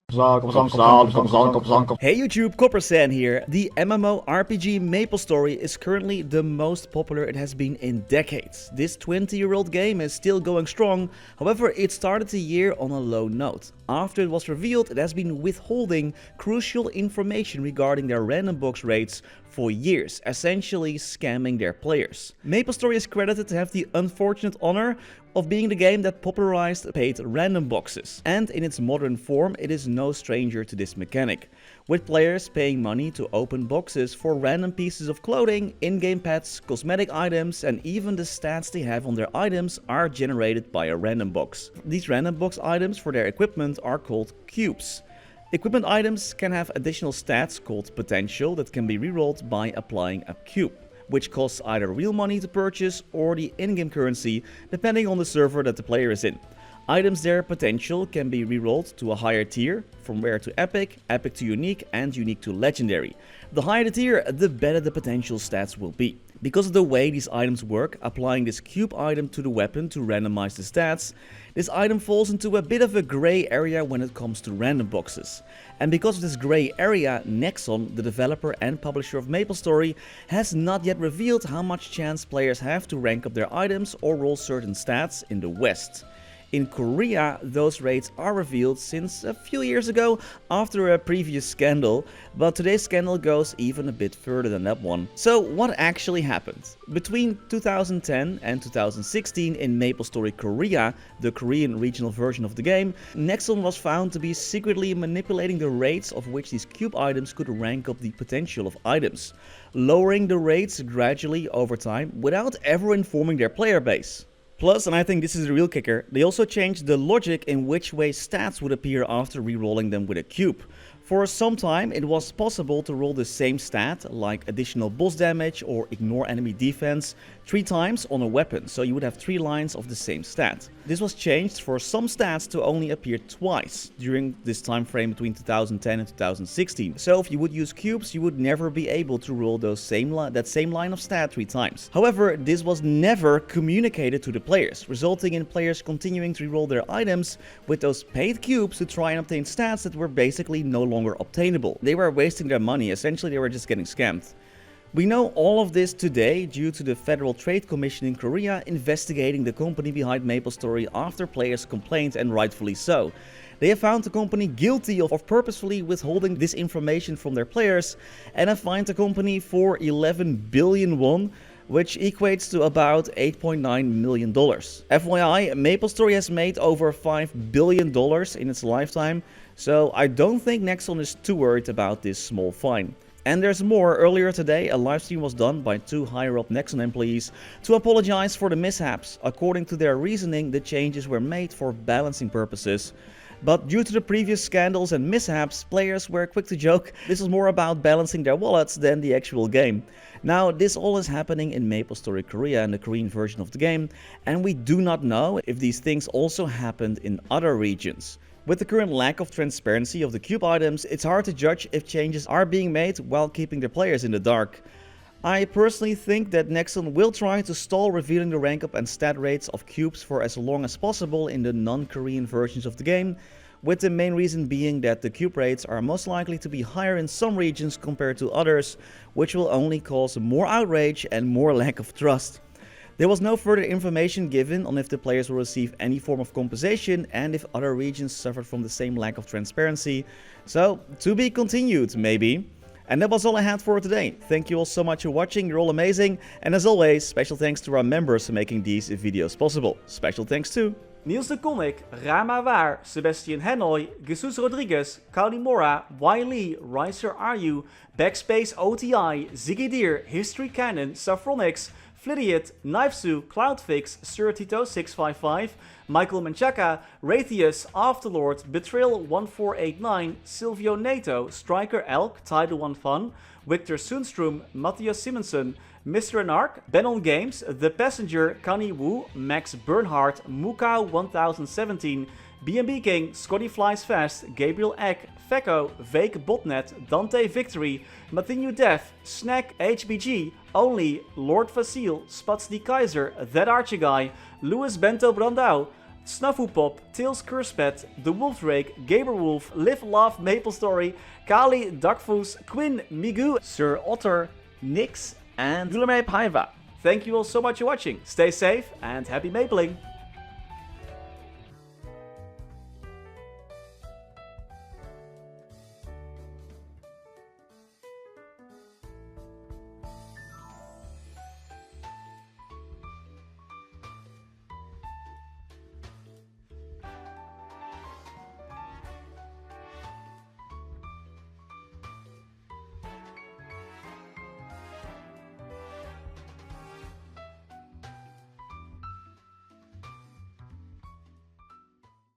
Hey YouTube, Coppersan here. The MMORPG MapleStory is currently the most popular it has been in decades. This 20-year-old game is still going strong, however it started the year on a low note. After it was revealed, it has been withholding crucial information regarding their random box rates for years, essentially scamming their players. MapleStory is credited to have the unfortunate honor of being the game that popularized paid random boxes, and in its modern form it is no stranger to this mechanic, with players paying money to open boxes for random pieces of clothing, in-game pets, cosmetic items, and even the stats they have on their items are generated by a random box. These random box items for their equipment are called cubes. Equipment items can have additional stats called potential that can be rerolled by applying a cube, which costs either real money to purchase or the in-game currency, depending on the server that the player is in. Items their potential can be rerolled to a higher tier, from rare to epic, epic to unique, and unique to legendary. The higher the tier, the better the potential stats will be. Because of the way these items work, applying this cube item to the weapon to randomize the stats, this item falls into a bit of a grey area when it comes to random boxes. And because of this grey area, Nexon, the developer and publisher of MapleStory, has not yet revealed how much chance players have to rank up their items or roll certain stats in the West. In Korea, those rates are revealed since a few years ago after a previous scandal, but today's scandal goes even a bit further than that one. So what actually happened? Between 2010 and 2016 in MapleStory Korea, the Korean regional version of the game, Nexon was found to be secretly manipulating the rates of which these cube items could rank up the potential of items, lowering the rates gradually over time without ever informing their player base. Plus, and I think this is the real kicker, they also changed the logic in which way stats would appear after re-rolling them with a cube. For some time, it was possible to roll the same stat, like additional boss damage or ignore enemy defense, 3 times on a weapon, so you would have 3 lines of the same stat. This was changed for some stats to only appear twice during this time frame between 2010 and 2016. So if you would use cubes, you would never be able to roll that same line of stat 3 times. However, this was never communicated to the players, resulting in players continuing to reroll their items with those paid cubes to try and obtain stats that were basically no longer obtainable. They were wasting their money, essentially they were just getting scammed. We know all of this today due to the Federal Trade Commission in Korea investigating the company behind MapleStory after players complained, and rightfully so. They have found the company guilty of purposefully withholding this information from their players and have fined the company for 11 billion won, which equates to about $8.9 million. FYI, MapleStory has made over $5 billion in its lifetime, so I don't think Nexon is too worried about this small fine. And there's more. Earlier today, a livestream was done by 2 higher-up Nexon employees to apologize for the mishaps. According to their reasoning, the changes were made for balancing purposes. But due to the previous scandals and mishaps, players were quick to joke this was more about balancing their wallets than the actual game. Now, this all is happening in MapleStory Korea and the Korean version of the game, and we do not know if these things also happened in other regions. With the current lack of transparency of the cube items, it's hard to judge if changes are being made while keeping the players in the dark. I personally think that Nexon will try to stall revealing the rank up and stat rates of cubes for as long as possible in the non-Korean versions of the game, with the main reason being that the cube rates are most likely to be higher in some regions compared to others, which will only cause more outrage and more lack of trust. There was no further information given on if the players will receive any form of compensation and if other regions suffered from the same lack of transparency, so to be continued maybe. And that was all I had for today. Thank you all so much for watching, you're all amazing, and as always, special thanks to our members for making these videos possible. Special thanks to Niels de Coninck, Raar maar waar, Sebastian Hanoy, Jesus Rodriguez, Kalimora, Wiley, Riser Are BackSpaceOTI, Ziggy Historycanon, Saffronyx, Flidiot, Knifesu, Cloudfix, Surtito655, Michael Menchaca, Ryalias, Afterlord, Betrayal1489, Silvio Nato, Striker Elk, Tidal One Fun, Victor Sundstrom, Mathias Simonsson, Mr. Anark, Benon Games, The Passenger, Kani Wu, Max Bernhardt, Mukau1017, BNB King, Scotty Flies Fast, Gabriel Eck, Fecko, Vake Botnet, Dante Victory, Mathinu Def, Snack HBG, Only, Lord Vasil, Spats the Kaiser, That Archie Guy, Louis Bento Brandau, Snufflepop, Tails Cursepet, The Wolf Drake, Gaberwolf, Live Love MapleStory, Kali, Duckfoos, Quinn, Migu, Sir Otter, Nix, and Guilherme Paiva. Thank you all so much for watching. Stay safe and happy mapling!